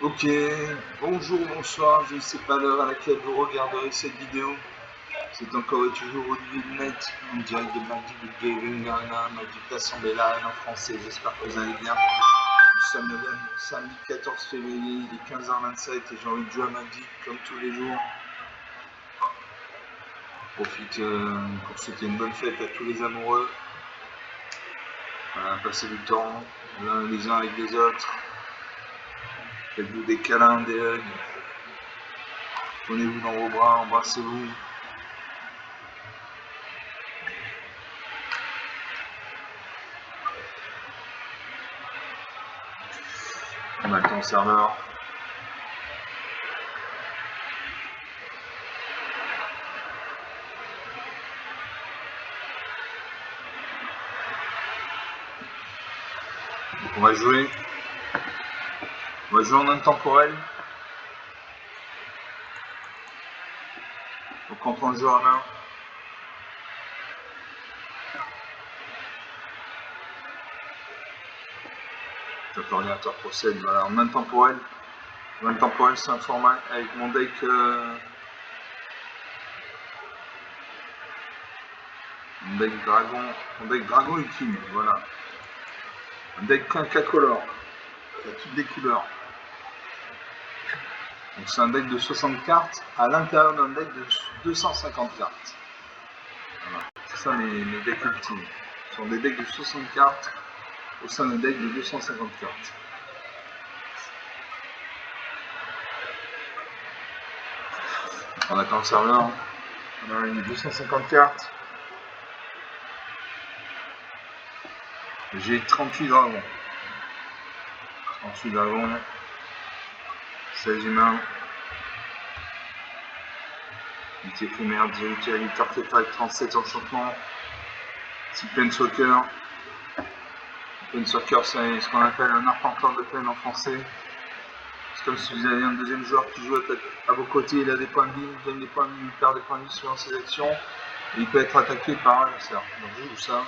Ok, bonjour, bonsoir, je ne sais pas l'heure à laquelle vous regarderez cette vidéo. C'est encore et toujours Olivier Lunette, en direct de Magic Gaming Arena, Magic Assembléla en français, j'espère que vous allez bien. Nous sommes le samedi 14 février, il est 15h27 et j'ai envie de jouer à Magic comme tous les jours. Je profite pour souhaiter une bonne fête à tous les amoureux. Passez du temps les uns avec les autres. Faites-vous des câlins, des hugs. Prenez-vous dans vos bras, embrassez-vous. On attend le serveur. Donc on va jouer en intemporel. Donc quand on joue en main, notre ordinateur procède voilà, en intemporel. L'intemporel c'est un format avec mon deck dragon ultime, voilà. Un deck quinquacolore, il y a toutes les couleurs. Donc c'est un deck de 60 cartes à l'intérieur d'un deck de 250 cartes. Voilà. C'est ça mes decks ultimes. Ce sont des decks de 60 cartes au sein d'un deck de 250 cartes. On attend le serveur. On a une 250 cartes. J'ai 38 dragons. 38 dragons. 16 humains. 8 éphémères, 8 artefacts, 37 enchantements. 6 planeswalkers. Planeswalker, c'est ce qu'on appelle un arpenteur de plaine en français. C'est comme si vous aviez un deuxième joueur qui joue à vos côtés, il a des points de vie, il gagne des points de vie, il perd des points de vie selon ses actions. Et il peut être attaqué par un adversaire. Donc je joue ça.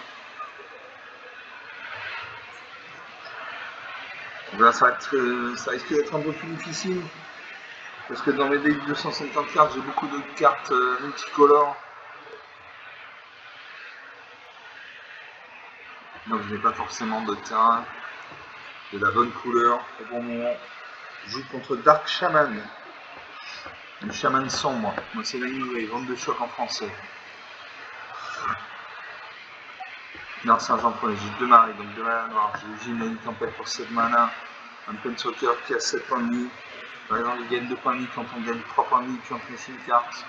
Donc là, ça risque d'être un peu plus difficile. Parce que dans mes decks 250 cartes, j'ai beaucoup de cartes multicolores. Donc je n'ai pas forcément de terrain de la bonne couleur au bon moment. Je joue contre Dark Shaman. Le chaman sombre. Moi c'est l'anime vente de choc en français. Non, Saint-Jean pour les J'ai 2 marées, donc 2 mana noires. J'ai une tempête pour 7 mana. Un planeswalker qui a 7 points de vie. Par exemple, il gagne 2 points de vie quand on gagne 3 points de vie puis on pioche une carte.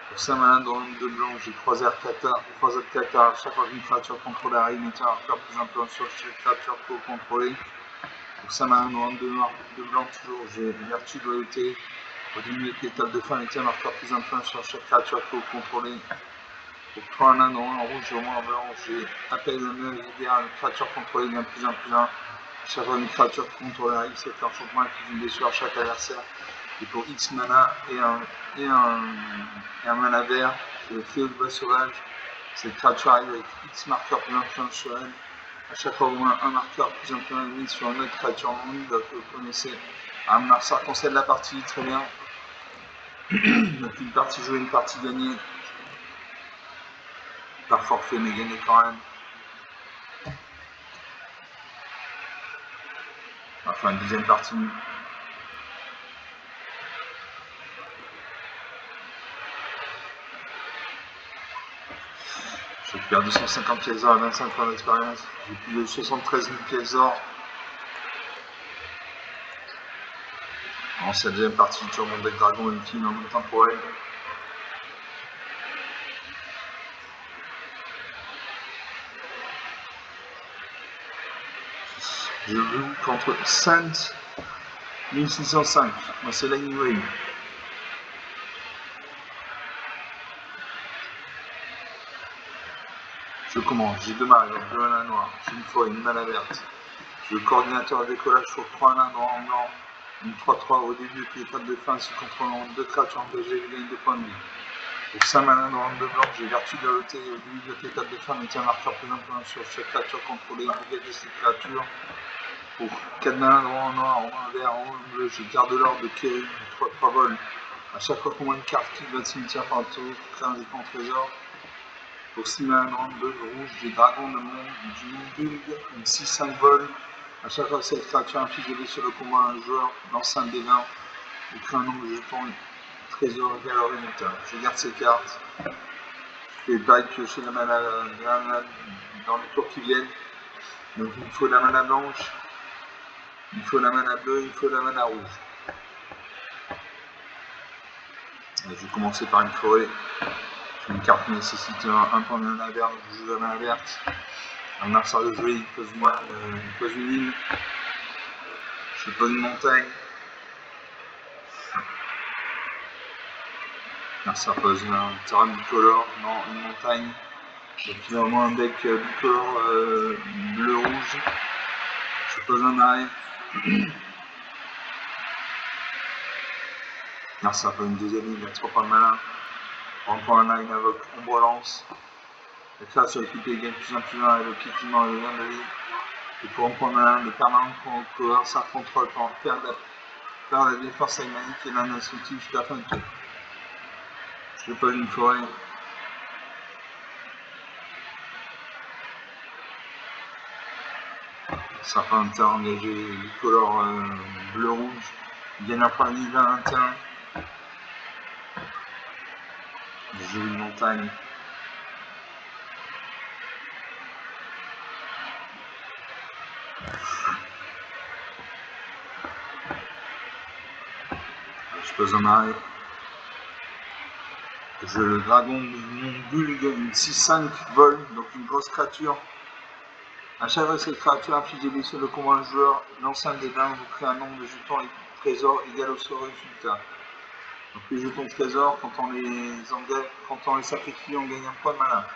Pour 5 mana dans une de blanc, j'ai 3 autres Kata. Chaque fois qu'une créature contrôlée arrive, mettez un marqueur plus un peu sur chaque créature que vous contrôlez. Pour 5 mana dans 2 blanc, toujours, j'ai vertu de loyauté. Au début avec l'étape de fin, mettez un marqueur plus un peu sur chaque créature que vous contrôlez. Pour 3 nains dans un rouge, au moins en blanc, j'ai appel la main libère une créature contrôlée d'un plus un plus un. Chaque fois une créature contrôlée arrive, cet enchantement inflige une blessure à chaque adversaire. Et pour X mana et un mana vert, c'est le fléau de bois sauvage. Cette créature arrive avec X marqueurs plus un plus un sur elle. À chaque fois au moins un marqueur plus un plus un ennemi sur une autre créature non nulle que vous connaissez. Ça concède la partie, très bien. Donc une partie jouée, une partie gagnée. Par forfait, mais gagné quand même. Enfin, une deuxième partie. Je récupère 250 pièces d'or et 25 points d'expérience. J'ai plus de 73 000 pièces d'or. En cette deuxième partie, sur mon deck dragon ultime en intemporel. Je joue contre Saint 1605. Moi, c'est l'Anyway. Je commence. J'ai 2 marées, 2 mana noirs. J'ai une fois une mana verte. J'ai le coordinateur de décollage sur 3 nains noir en blanc. Une 3-3 au début de l'étape de fin, si contrôlant 2 créatures engagées, je gagne 2 points de vie. Pour 5 mana dans rang de blanc, j'ai vertu de loter au début de tes 4 de fin, mettre un marqueur plus important sur chaque créature contrôlée, dégage de cette créature. Pour 4 mana dans rang noir, en main vert, en haut bleu, j'ai garde l'or de Kerry, 3 vol. À chaque fois qu'on voit une carte qui va de cimetière par tour, crée un jeton trésor. Pour 6 mana dans rang bleu, rouge, j'ai dragon de monde, du monde build, une 6-5 vol. À chaque fois que cette créature inflige sur le combat à un joueur, lance un D20, ou crée un nombre de jetons trésor égal au résultat. Je garde ces cartes. Je fais pareil piocher la mana dans les tours qui viennent. Donc il me faut la mana blanche, il me faut la mana bleue, il me faut la mana rouge. Et je vais commencer par une forêt. Je fais une carte qui nécessite un point de mana verte, donc je joue la mana verte. Un arceur de jouer, il pose une île. Je pose une montagne. Ça pose un terrain bicolore, non, une montagne. Donc finalement un deck bicolore bleu-rouge. Je pose un arrêt. Ça pose une deuxième île, il y a 3 points de malin. En point un il invoque ombre lance. La créature équipée gagne plus 1 plus 1 avec le piétinement et le lien de vie. Et pour un point de malin, le permanent cover, ça contrôle pendant perdre la défense animalique et l'un instructif jusqu'à la fin du tour. Je pose une forêt. Ça fait un terrain engagé bicolore bleu-rouge. Il gagne un point de vie vers un terrain. Je joue une montagne. Je pose un arrêt. Le dragon de mon bulgue, une 6-5 vol, donc une grosse créature. À chaque fois que cette créature inflige des blessures de combat à un joueur, lance un des 20, vous créez un nombre de jetons et trésors égal au sort résultat. Donc les jetons trésors, quand on les sacrifie, on gagne un point de mana.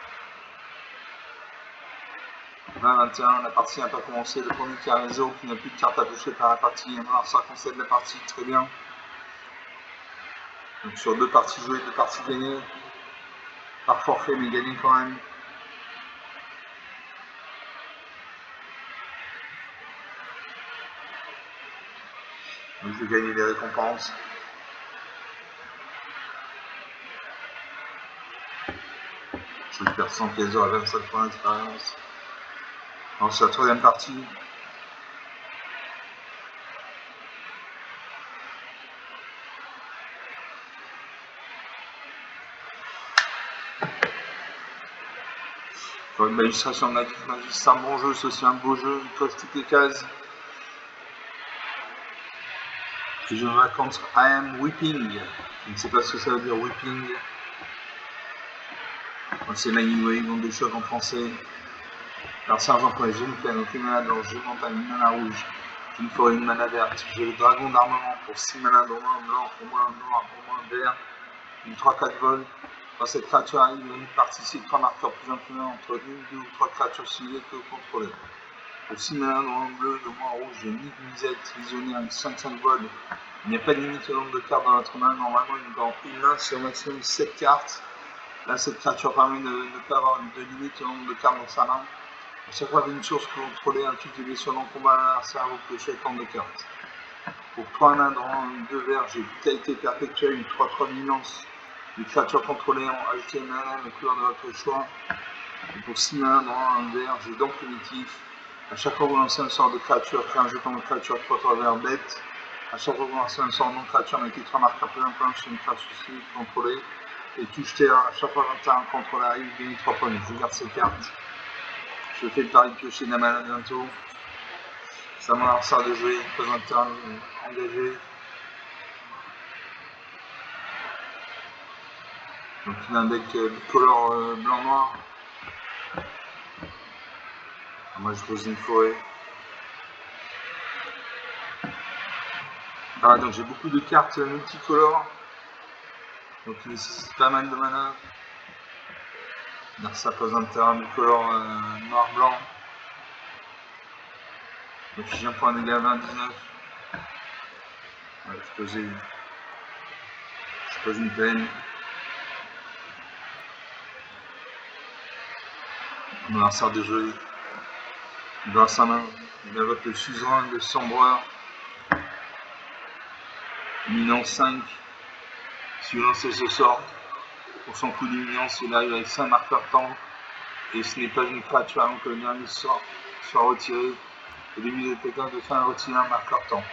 20-21, la partie n'a pas commencé, le premier qui a réseau, qui n'a plus de carte à toucher par la partie, alors ça concède la partie, très bien. Donc sur 2 parties jouées, 2 parties gagnées, par forfait mais gagnées quand même. Donc je vais gagner des récompenses. Je perds 100 pièces d'or à 27 points d'expérience. Ensuite, la 3e partie. Une illustration de Magis, c'est un bon jeu, c'est aussi un beau jeu, il coche toutes les cases. Puis je vais contre I am weeping. Je ne sais pas ce que ça veut dire weeping. C'est Lightning Wave, onde de choc en français. Alors sergent pour les jeunes peines, aucune mana blanche, je monte une mana rouge, une forêt, une mana verte. J'ai le dragon d'armement pour 6 mana d'au moins blanc, au moins noir, au moins vert, une 3-4 vol. Quand cette créature arrive, une participe 3 marqueurs plus un plus 1 entre une, 2 ou 3 créatures ciblées que vous contrôlez. Pour 6 mana dans le bleu, le moins rouge, j'ai une misette, visionnaire, une 5-5 vol. Il n'y a pas de limite au nombre de cartes dans votre main. Normalement, dans une main, c'est au maximum 7 cartes. Là, cette créature permet de ne pas avoir de limite au nombre de cartes dans sa main. À chaque fois qu'une source que vous contrôlez un type de blessure dans le combat à l'adversaire, vous piochez autant de cartes. Pour 3 nains dans 2 verts, j'ai vitalité perpétuelle, une 3-3 dominance. Les créatures contrôlées ont ajouté une mana de couleur de votre choix. Et pour 6 nains dans un vert, j'ai donc primitif. À chaque fois que vous lancez un sort de créature, créez un jeton de créature 3-3 vert bête. À chaque fois que vous lancez un sort de non-créature, mettez 3 marqueurs plus 1 point sur une créature contrôlée. Et touche terre, à chaque fois qu'un contrôle arrive, gagnez 3 points. Je garde ces cartes. Je fais le pari de piocher de la mana bientôt. Ça m'a l'air de jouer, il pose un terrain engagé. Donc il a un deck bicolore blanc-noir. Moi je pose une forêt. Ah, donc j'ai beaucoup de cartes multicolores. Donc il nécessite pas mal de mana. Donc ça pose un terrain bicolore noir-blanc. Donc j'ai un point de dégâts 29. Ouais, je pose une peine. On lanceur de jeu dans sa main. Il invoque le suzerain de Sombreur. Minant 5. Suivant ce sort. Pour son coup d'imminence, il arrive avec 5 marqueurs temps. Et ce n'est pas une créature avant que le dernier sort soit retiré. Au début de pétard de fin, retirer un marqueur temps.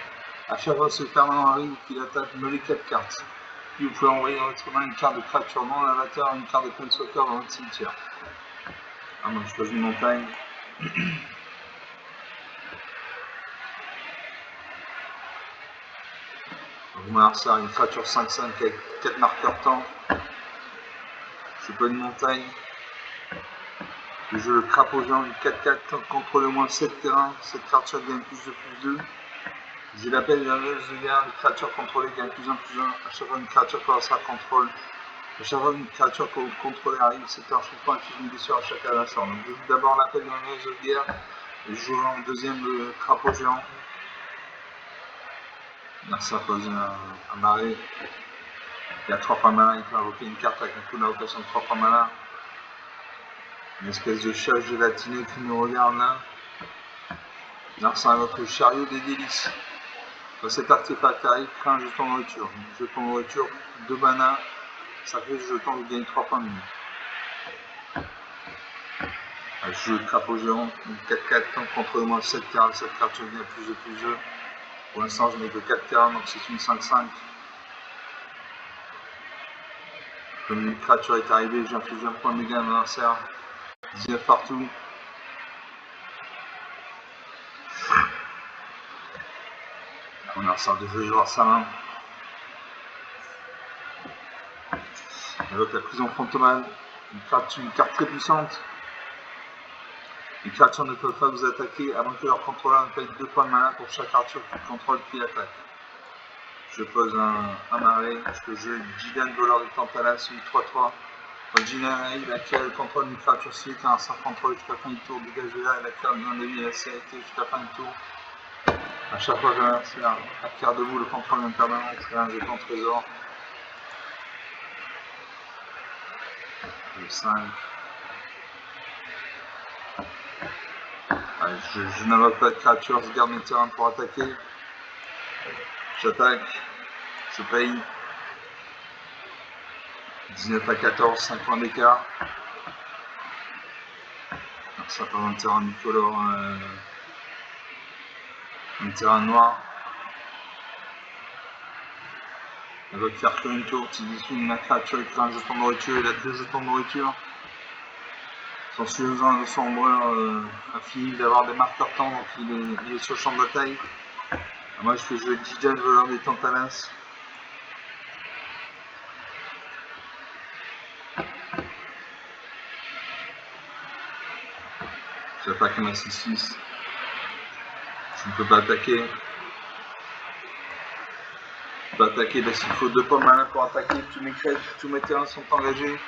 À chaque fois que ce permanent arrive, qu'il attaque, mêlez 4 cartes. Puis vous pouvez envoyer dans votre main une carte de créature non avatar et une carte de Planeswalker dans votre cimetière. Ah, moi je choisis une montagne. Vous m'avez ça, une créature 5-5 avec 4 marqueurs temps. Je pas une montagne. Je joue le crapaud géant du 4-4, contrôle moins 7 terrains. Cette créature gagne plus de +2. Je l'appelle la neige de guerre, les créatures contrôlées gagnent +1/+1. À chaque fois une créature commencera contrôle. À chaque fois une créature que vous contrôlez arrive, c'est un champion inflige une blessure à chaque adversaire. Donc je joue d'abord l'appel de la neige de guerre. Et je joue en deuxième le crapaud géant. Là ça pose un marée. Il y a 3 points mana, il peut invoquer une carte avec un coup d'invocation de 3 points mana. Une espèce de chat gélatineux qui nous regarde là. Là ça invoque le chariot des délices. Quand cet artefact arrive, crée un jeton de nourriture. Un jeton de nourriture, 2 mana, ça fait ce jeton, vous gagnez 3 points de vie. Je joue le crapaud géant, 4-4, contre moins 7 terrains, cette créature gagne +2/+2. Pour l'instant, je n'ai que 4 terrains, donc c'est une 5-5. Comme une créature est arrivée, j'inflige un point de dégâts à mon adversaire. 19 partout. On a ressorti de jeu joueur sa main. Avec la prison fantomale, une carte très puissante. Les créatures ne peuvent pas vous attaquer avant que leur contrôleur ne paye 2 points de mana pour chaque créature qui contrôle qui attaque. Je pose un marée, je peux jouer Gideon voleur de Tantalas, une 3-3. Quand Gideon arrive, la carte contrôle une créature civique à un certain contrôle jusqu'à la fin du tour, dégage de là et la carte d'un demi à la CRT jusqu'à la fin du tour. A chaque fois que l'adversaire acquiert de vous le contrôle d'un permanent, c'est un jeton trésor. Le 5. Allez, je n'invoque pas de créature, je garde mes terrains pour attaquer. J'attaque, je paye. 19-14, 5 points d'écart. Ça part un terrain bicolore, un terrain noir. Elle va faire que une tour, si discute la créature et crée un jeton de nourriture, il a 2 jetons de nourriture. Son suffisant de sombreur a fini d'avoir des marqueurs temps, donc il est sur le champ de bataille. Moi je fais jouer Gideon voleur des Tantalas. J'attaque un 6-6. Je ne peux pas attaquer. Je peux attaquer parce qu'il faut 2 points de mana pour attaquer. Tous mes terrains sont engagés.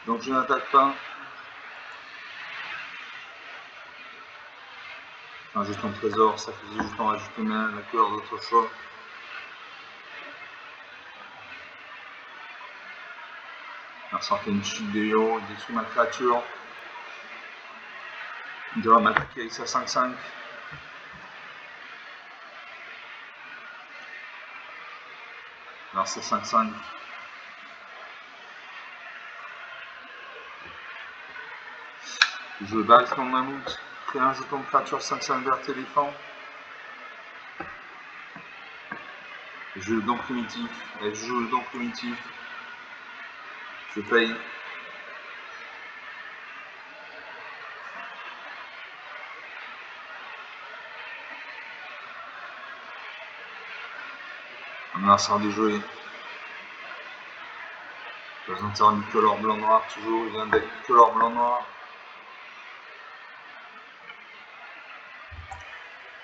Donc je n'attaque pas. Un jeton de trésor, ça fait 10 jetons ajouter main, la couleur de votre choix. Alors ça fait une chute de héros, il détruit ma créature. Il devra m'attaquer avec sa 5-5. Alors c'est 5-5. Je joue le balisman de mammouth, crée un jeton de créature 5-5 vert éléphant. Je joue le don primitif. Et je joue le don primitif. Je paye. On a un sort déjoué. Dans un terrain bicolore blanc-noir, toujours. Il y a un deck bicolore blanc-noir.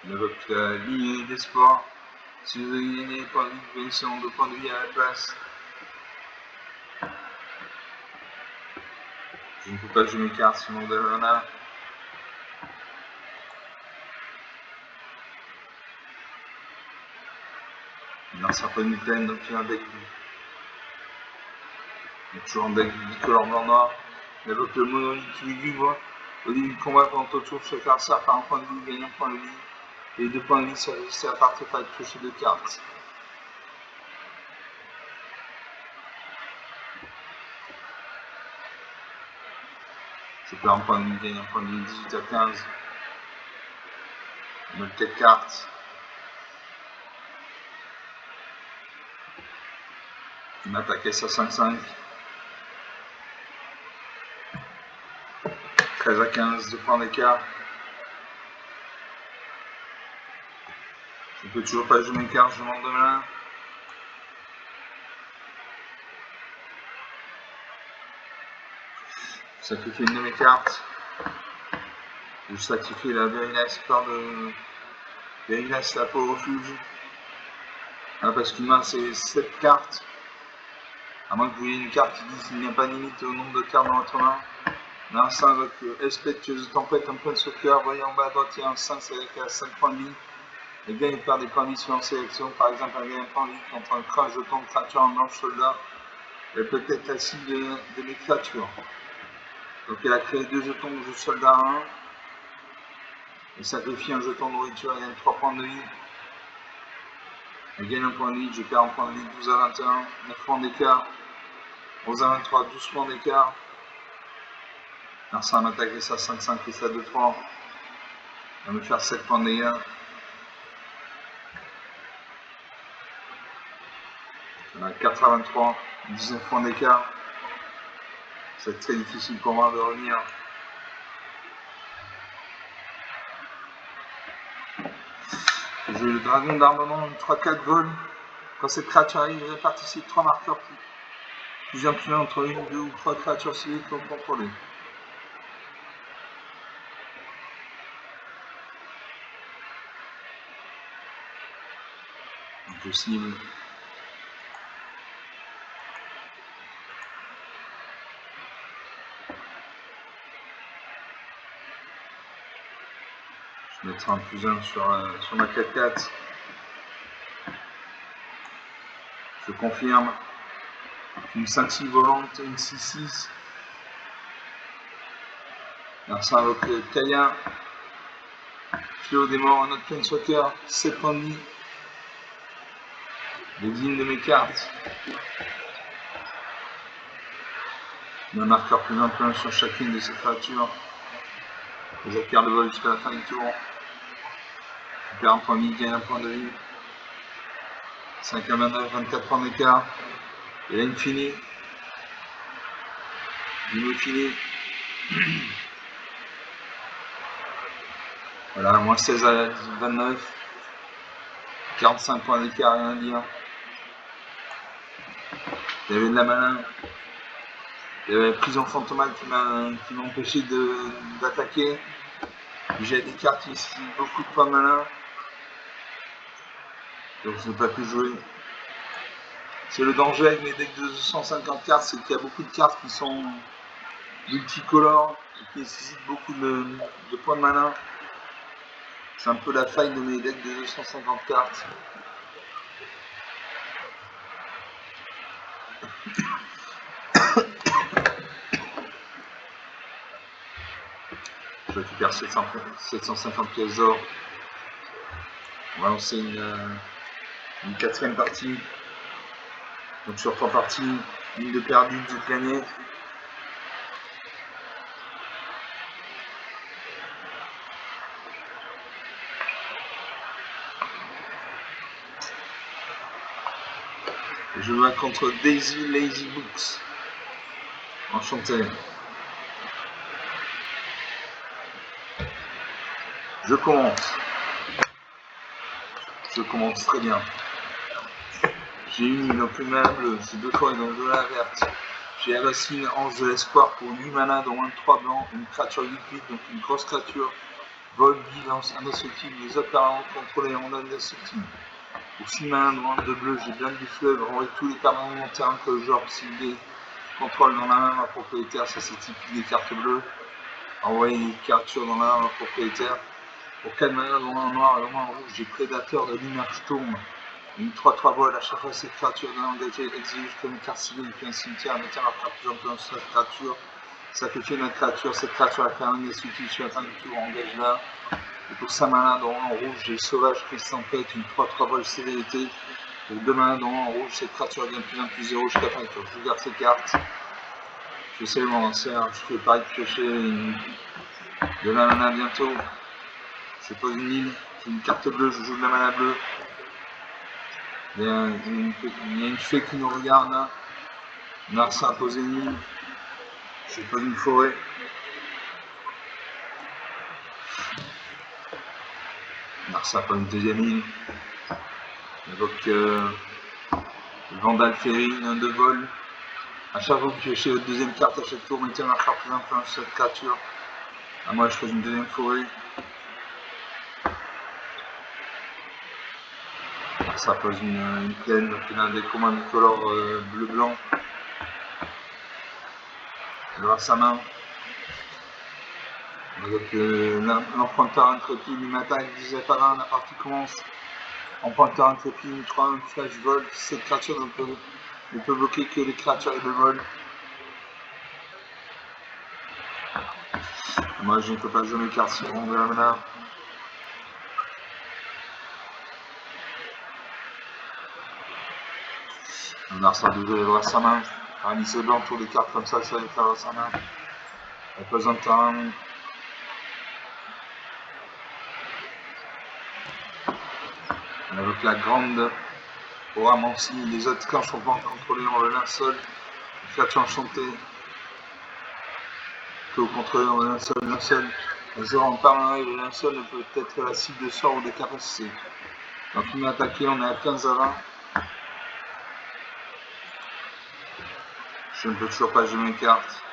Il évoque la ligne d'espoir. Si vous avez gagné des points de vie, vous gagnez seulement 2 points de vie à la place. Je ne peux pas jouer mes cartes sinon de mana. Il lance un peu de mitaine, donc il y a un deck. Il y a toujours un deck bicolore blanc-noir. Il évoque le monolithe lugubre. Au début du combat, pendant ton tour, chaque adversaire par un point de vie, gagne un point de vie. Et les 2 points de vie sont ajustés à partir de toucher 2 cartes. Je perds un point de vie, gagne un point de vie, 18 à 15. On met 4 cartes. On attaque à 5-5. 13 à 15, 2 points d'écart. Je ne peux toujours pas jouer mes cartes, je demande de main. Je sacrifie une de mes cartes. Je sacrifie la Very Nice Peur de Very Nice la peau refuge. Ah, parce qu'une main c'est 7 cartes. À moins que vous ayez une carte qui dise qu'il n'y a pas de limite au nombre de cartes dans votre main. Là, un 5 avec Espectueuse Tempête, un point de sauvegarde. Voyez en bas à droite, il y a un 5, c'est avec 5 points de vie. Les gars, il perd des points de vie sur une sélection. Par exemple, un gars, un point de vie contre un crash jeton de créature en blanche soldat. Elle peut être la cible de mes créatures. Donc, elle a créé 2 jetons de jeu soldat 1. Elle sacrifie un jeton de nourriture, elle gagne 3 points de vie. Elle gagne un point de vie, je perds un point de vie, 12 à 21, 9 points d'écart. 11 à 23, 12 points d'écart. Alors ça va m'attaquer ça 5-5 et ça 2-3. Elle va me faire 7 points de dégâts. On a 4 à 23, 19 points d'écart. C'est très difficile pour moi de revenir. Je joue le dragon d'armement, 3-4 vol. Quand cette créature arrive, répartissez 3 marqueurs plus imprimés entre 1, 2 ou 3 créatures civiles qu'on contrôle. Je cible. Je mettrai un plus 1 sur ma 4-4. Je confirme. Une 5-6 volante et une 6-6. Alors ça avec Kaya. Fléau des morts, un autre Planeswalker, 7 points de vie. Les lignes de mes cartes. Un marqueur plus un sur chacune de ces créatures. Les acquiers de vol jusqu'à la fin du tour. Je perds un point de vie, gagne un point de vie. 5 à 29, 24 points d'écart. Et là, infini. Une infinie. Voilà, moins 16 à 29. 45 points d'écart, rien à dire. Il y avait de la malin. Il y avait la prison fantomale qui m'a empêché d'attaquer. J'ai des cartes ici, beaucoup de points de malin. Donc je n'ai pas pu jouer. C'est le danger avec mes decks de 250 cartes, c'est qu'il y a beaucoup de cartes qui sont multicolores et qui nécessitent beaucoup de points de mana. C'est un peu la faille de mes decks de 250 cartes. Je récupère 750 pièces d'or. On va lancer une 4ème partie. Donc sur 3 parties, une de perdue, 2 de gagnées. Je vais contre Daisy Lazy Books. Enchanté. Je commence. Je commence très bien. J'ai une imprimable, j'ai 2 corridors de la verte. J'ai Avacine, Ange de l'Espoir pour 8 mana, dont 1 de 3 blancs, une créature liquide, donc une grosse créature. Vol, vigilance, indestructible, les autres permanents contrôlés en indestructible. Pour 6 mana, dont 1 de bleu, j'ai bien du fleuve, renvoie tous les permanents de mon terrain que le joueur ciblé contrôle dans la main ma propriétaire, ça c'est typique des cartes bleues. Envoyer une créature dans la main ma propriétaire. Pour 4 mana, dont 1 noir et au moins en rouge, j'ai Prédateur de l'Immersturm. Une 3-3 vol, à chaque fois cette créature doit engager exilée jusqu'à une carte civile puis un cimetière, mettant la frappe plus en place sur cette créature. sacrifier notre créature, cette créature a fait un indestructible sur la fin du tour, engage là. Et pour 5 mana dans en rouge, j'ai Sauvage, Crise Tempête, une 3-3 vol sévérité. Pour 2 mana dans en rouge, cette créature devient +1/+0 jusqu'à la fin du tour. Je garde ces cartes. Je sais mon lanceur, je fais pareil de piocher de la mana bientôt. Je pose une île, j'ai une carte bleue, je joue de la mana bleue. Il y a une fée qui nous regarde là. Narsa a posé une île. Je pose une forêt. Narsa pose une deuxième île. J'invoque le Vandal Ferry, un de vol. A chaque fois que vous piochez votre deuxième carte à chaque tour, mettez un marqueur plus influent sur cette créature. À moi, je pose une deuxième forêt. Ça pose une plaine, donc il a un des communs bicolores bleu-blanc. Il aura sa main. Avec l'emprunteur intrépide, il m'attaque, 10 par 1, la partie commence. Emprunteur intrépide, 3-1, flash vol. Cette créature ne peut bloquer que les créatures et le vol. Moi, je ne peux pas jouer mes cartes sur mon mana. On a ça de jouer sa main. Un lycée blanc, tour des cartes comme ça va faire sa main. Elle pose un terrain. Avec la grande Oramancy, les autres camps sont pas contrôlés dans le linceul. Une créature enchantée que vous contrôlez dans le linceul. Le joueur en permanent et le linceul ne peut être la cible de sort ou de capacité. Donc il m'a attaqué, on est à 15-20. Je ne peux toujours pas jouer mes cartes.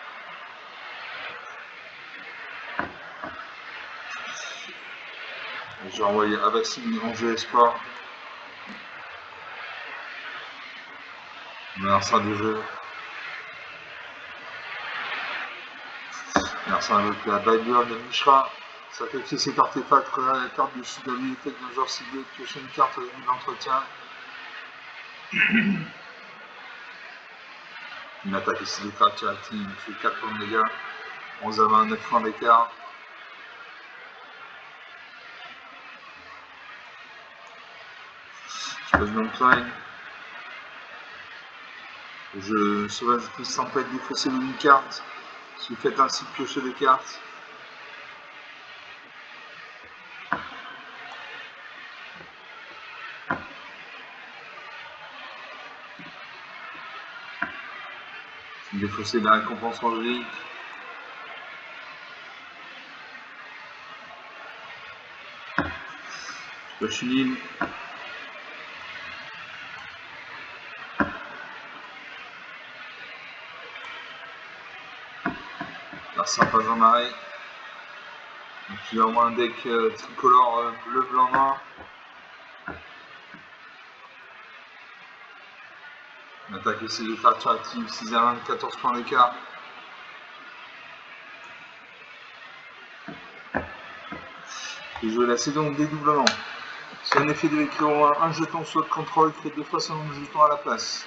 J'ai envoyé Avacine en jeu espoir. Merci de jeu. Merci avec la Bible de Mishra. Sacrifier cet artefact, regarde la carte du sud de la bibliothèque d'un joueur ciblé, piocher une carte au début de l'entretien. Une attaque ici des créatures actives, il fait 4 points de dégâts. 11 à 20, 9 points d'écart. Je pose mon plane. Je sauvage plus sans pas être défaussé d'une carte. Si vous faites ainsi piocher des cartes. Défausser la récompense angélique. Je pioche une île. Sympa Jean Marais. Donc il a au moins un deck tricolore bleu, blanc, noir. On attaque ici les créatures actives, 6 à 1, 14 points d'écart. Et jouer la seconde dédoublement. Si un effet devait créer au moins un jeton sur le contrôle, crée 2 fois son nombre de jetons à la place.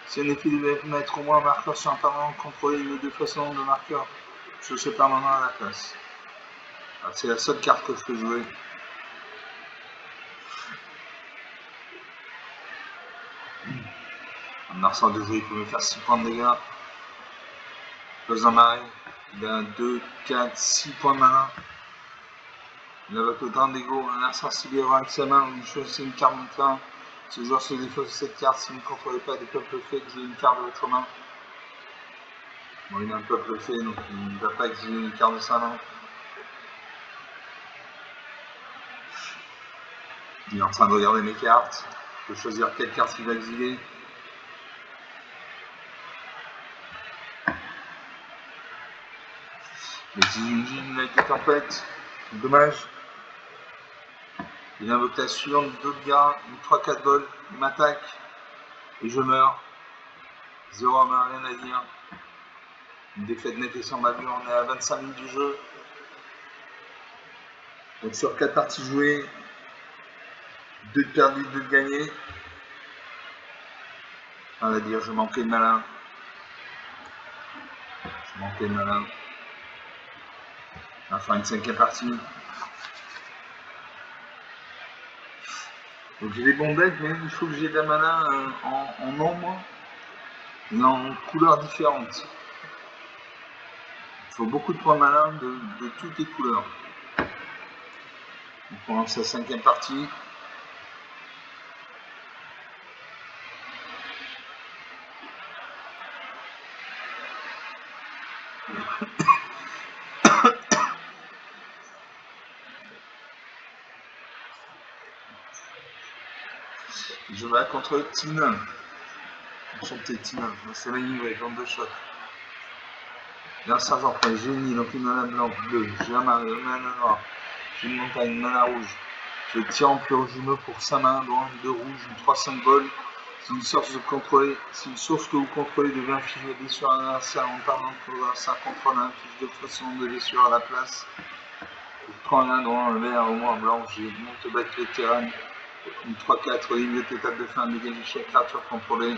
Si un effet devait mettre au moins un marqueur sur un permanent contrôlé, il met 2 fois son nombre de marqueurs sur ce permanent à la place. C'est la seule carte que je peux jouer. Un arsenal de jeu, il peut me faire 6 points de dégâts. Pose un marais, il a 2, 4, 6 points de mana. Il a avec le Grand Ego, un arsenal ciblé avec sa main, vous choisissez une carte de terrain. Ce joueur se défausse de cette carte si vous ne contrôlez pas des peuples faits, exilez une carte de votre main. Bon, il a un peuple fait, donc il ne va pas exiler une carte de sa main. Il est en train de regarder mes cartes. Je peux choisir quelle carte il va exiler. une avec des tempêtes. Dommage. Il invoque la suivante d'autres gars, une 3-4 vols, il m'attaque et je meurs. 0 à main, rien à dire. Une défaite nette et sans bavure, on est à 25 minutes du jeu. Donc sur 4 parties jouées, 2 de perdu, 2 de gagné. On va dire, je manquais de malin. Manquer de mana. On va faire une 5e partie. Donc j'ai des bons decks, mais il faut que j'ai de la mana en nombre et en couleurs différentes. Il faut beaucoup de points mana de toutes les couleurs. Donc on lance la 5e partie. Je vais contre Tina. Enchanté Tina. C'est magnifique, vente de choc. Là, sergent pour les génies, donc une mana blanche, bleue. J'ai un mana noir. J'ai une montagne, mana rouge. Je tire en Purjumeau pour 5 mains, dont 2 rouges, 3 symboles. Si une source de contrôler, si une source que vous contrôlez devient infliger des sur un adversaire en perdant que l'adversaire contrôle un fiche de façon de blessure à la place. Je prends un dont un vert ou un blanc, j'ai monte battre les terrains. Une 3-4 ligne d'étape de fin, dégager chaque créature contrôlée.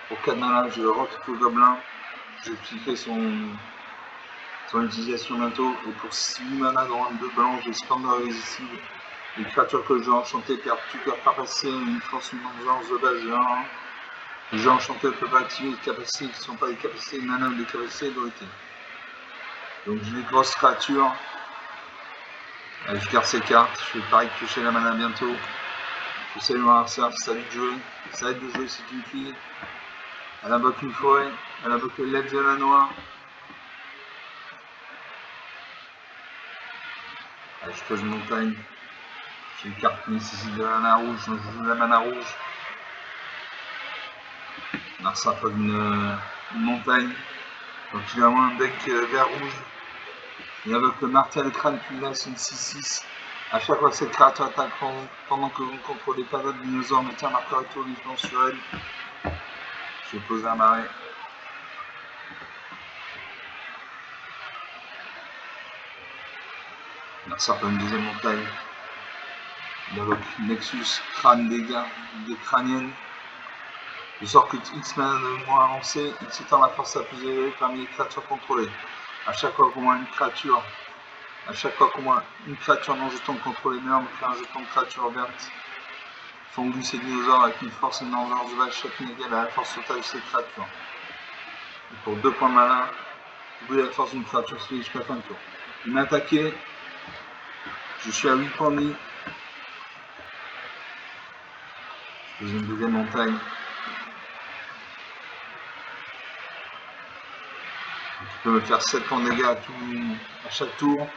Pour 4 manas, je retrouve le gobelin. Je expliquerai son utilisation bientôt. Et pour 6 manas dans 2 blancs, j'ai Splendor irrésistible. Les créatures que j'ai enchantées perdent tout leur capacité, une force, une vengeance de base de 1. Les jeux enchantés ne peuvent pas activer des capacités qui ne sont pas des capacités de mana ou des capacités d'autorité. Donc j'ai des grosses créatures. Allez, je garde ces cartes. Je vais pareil piocher la mana bientôt. Je salue mon adversaire, ça aide de jouer. Ça aide de jouer, c'est une fille. Elle invoque une forêt. Elle invoque l'aide de la noire. Allez, je pose une montagne. J'ai une carte qui nécessite de la mana rouge, donc je joue de la mana rouge. Alors ça pose une montagne. Donc il a un deck vert-rouge. Il invoque le martel crâne puis là c'est une 6-6. A chaque fois que cette créature attaque pendant que vous ne contrôlez pas votre dinosaure, mettez un marqueur étourdissement sur elle. Je vais poser un marais. Alors ça pose une deuxième montagne. Il invoque Nexus, crâne dégâts, des crâniennes. Je sors que X mana de moins avancé, X étant la force la plus élevée parmi les créatures contrôlées. À chaque fois qu'au moins une créature non jeton contrôlé meurt, me fait un jeton de créature verte. Fungus et dinosaures avec une force et une endurance de base chacune égale à la force totale de ces créatures. Et pour 2 points malins, doublez la force d'une créature jusqu'à la fin de tour. Il m'a attaqué. Je suis à 8 points de vie. Je fais une deuxième montagne. Tu peux me faire 7 points de dégâts à chaque tour.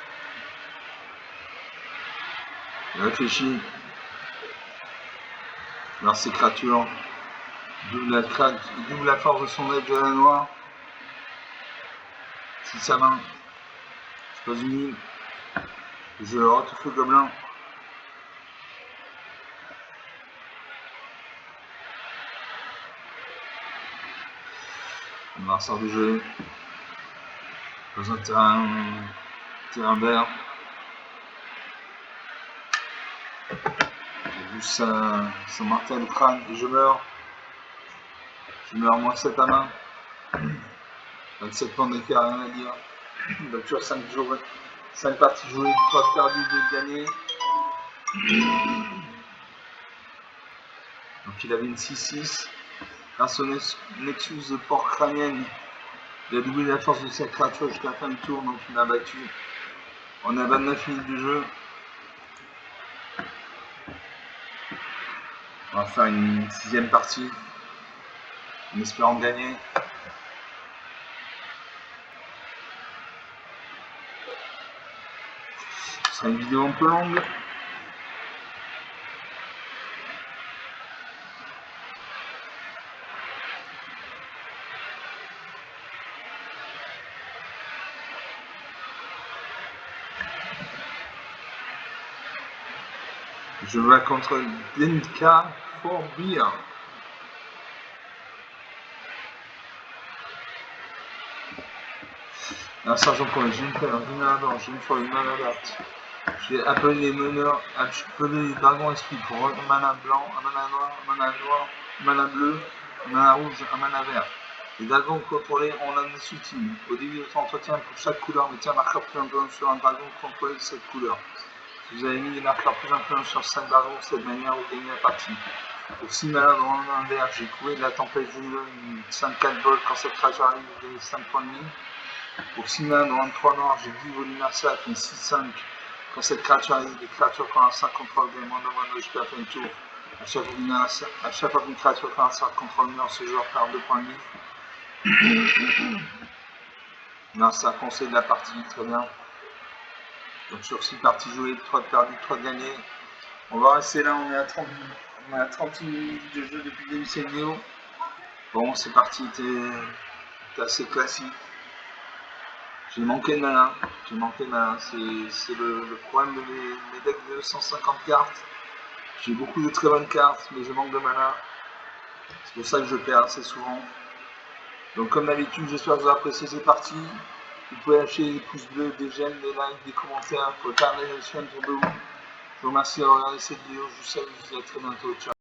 Il réfléchit. Alors ces créatures double la force de son aide de la noire. Si sa main, je pose une île. Je retrouve le gobelin. On va ressortir de jeu. Dans un terrain vert. J'ai vu son martel crâne et je meurs. Je meurs moins 7 à main. 27 points d'écart, rien à dire. Donc sur 5 parties jouées, 3 perdues, 2 gagnées. Donc il avait une 6-6. Grâce au Nexus de porc crânienne, il a doublé la force de sa créature jusqu'à la fin du tour, donc il m'a battu. On est à 29 minutes de jeu. On va faire une 6e partie, en espérant gagner. Ce sera une vidéo un peu longue. Je vais contre Denka for Beer. Un sergent pour les jeunes pères, une mana blanche, une fois une mana verte. J'ai appelé les meneurs, appelé les dragons esprits pour un mana blanc, un mana noir, un mana bleu, un mana rouge, un mana vert. Les dragons contrôlés ont un sous-team. Au début de votre entretien, pour chaque couleur, mettez un marqueur plus influent sur un dragon contrôlé de cette couleur. Si vous avez mis des marqueurs plus influents sur 5 dragons, de cette manière, vous gagnez la partie. Pour 6 malins dans un vert, j'ai couvé de la tempête une 5-4 vol. Quand cette créature arrive, vous gagnez 5 points de vie. Pour 6 malins dans un 3 noirs, j'ai 10 volumassacre, une 6-5. Quand cette créature arrive, des créatures qui ont un 5 contrôle gagnent moins de HP à fin de tour. À chaque fois qu'une créature qui a un 5 contrôle meurt, ce joueur perd 2 points de vie. Non, c'est un conseil de la partie, très bien. Donc sur 6 parties jouées, 3 de perdues, 3 de gagnées. On va rester là, on est à 30 minutes de jeu depuis le début de cette vidéo. Bon, ces parties étaient assez classiques. J'ai manqué de malin, c'est le problème de mes decks de 150 cartes. J'ai beaucoup de très bonnes cartes, mais je manque de mana. C'est pour ça que je perds assez souvent. Donc comme d'habitude, j'espère que vous avez apprécié ces parties. Vous pouvez lâcher des pouces bleus, des j'aime, des likes, des commentaires pour faire des chaînes autour de vous. Je vous remercie d'avoir regardé cette vidéo. Je vous salue, je vous dis à très bientôt. Ciao.